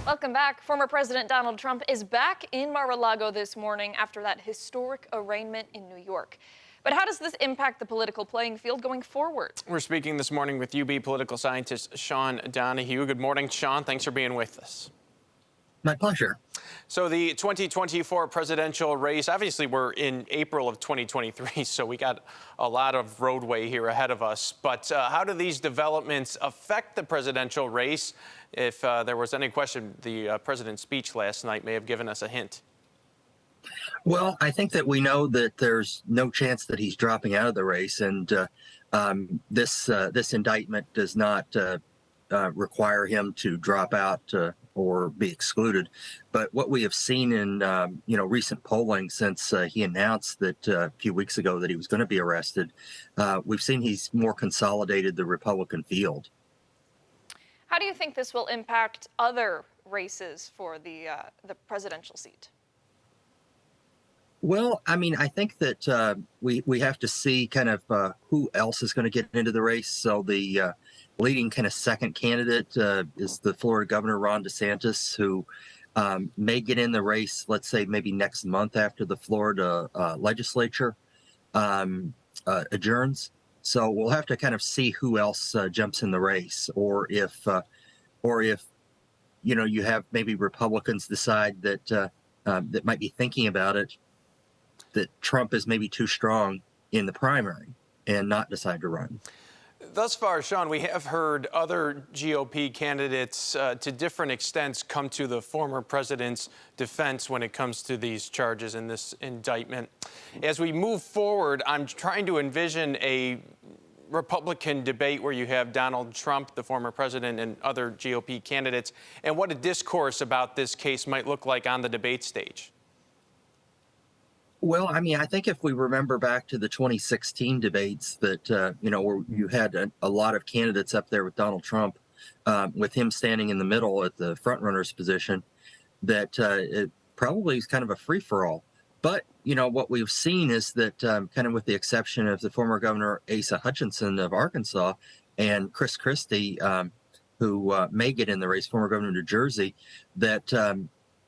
Welcome back. Former President Donald Trump is back in Mar-a-Lago this morning after that historic arraignment in New York. But how does this impact the political playing field going forward? We're speaking this morning with UB political scientist Sean Donahue. Good morning, Sean. Thanks for being with us. My pleasure. So the 2024 presidential race, obviously we're in April of 2023, so we got a lot of roadway here ahead of us. But how do these developments affect the presidential race? If there was any question, the president's speech last night may have given us a hint. Well, I think that we know that there's no chance that he's dropping out of the race, and this indictment does not require him to drop out or be excluded. But what we have seen in recent polling since he announced that a few weeks ago that he was going to be arrested, we've seen he's more consolidated the Republican field. How do you think this will impact other races for the presidential seat? Well, I mean, I think that we have to see kind of who else is going to get into the race. So the leading kind of second candidate is the Florida governor, Ron DeSantis, who may get in the race, let's say maybe next month after the Florida legislature adjourns. So we'll have to kind of see who else jumps in the race, or if you have maybe Republicans decide that that might be thinking about it, that Trump is maybe too strong in the primary and not decide to run. Thus far, Sean, we have heard other GOP candidates to different extents come to the former president's defense when it comes to these charges in this indictment. As we move forward, I'm trying to envision a Republican debate where you have Donald Trump, the former president, and other GOP candidates, and what a discourse about this case might look like on the debate stage. Well, I mean, I think if we remember back to the 2016 debates that, where you had a lot of candidates up there with Donald Trump, with him standing in the middle at the front runner's position, that it probably is kind of a free for all. But, what we've seen is that kind of with the exception of the former governor, Asa Hutchinson of Arkansas, and Chris Christie, who may get in the race, former governor of New Jersey, that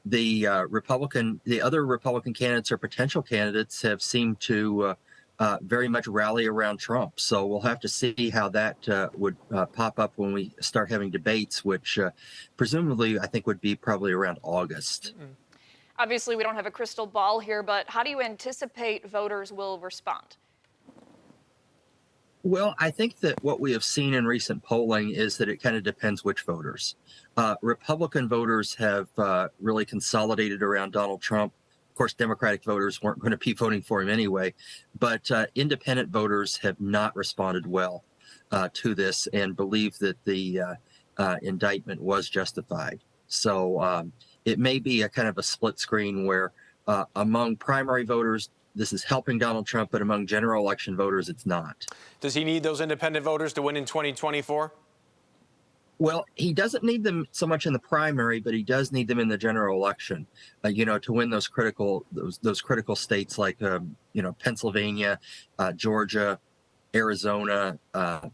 the other Republican candidates or potential candidates have seemed to very much rally around Trump. So we'll have to see how that would pop up when we start having debates, which presumably I think would be probably around August. Mm-hmm. Obviously, we don't have a crystal ball here, but how do you anticipate voters will respond? Well, I think that what we have seen in recent polling is that it kind of depends which voters. Republican voters have really consolidated around Donald Trump. Of course, Democratic voters weren't going to be voting for him anyway, but independent voters have not responded well to this and believe that the indictment was justified. So it may be a kind of a split screen where among primary voters, this is helping Donald Trump, but among general election voters, it's not. Does he need those independent voters to win in 2024? Well, he doesn't need them so much in the primary, but he does need them in the general election, to win those critical states like, Pennsylvania, Georgia, Arizona,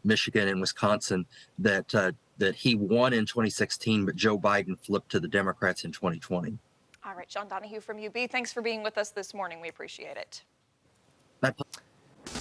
Michigan, and Wisconsin that he won in 2016, but Joe Biden flipped to the Democrats in 2020. All right, Sean Donahue from UB, thanks for being with us this morning. We appreciate it. My pleasure.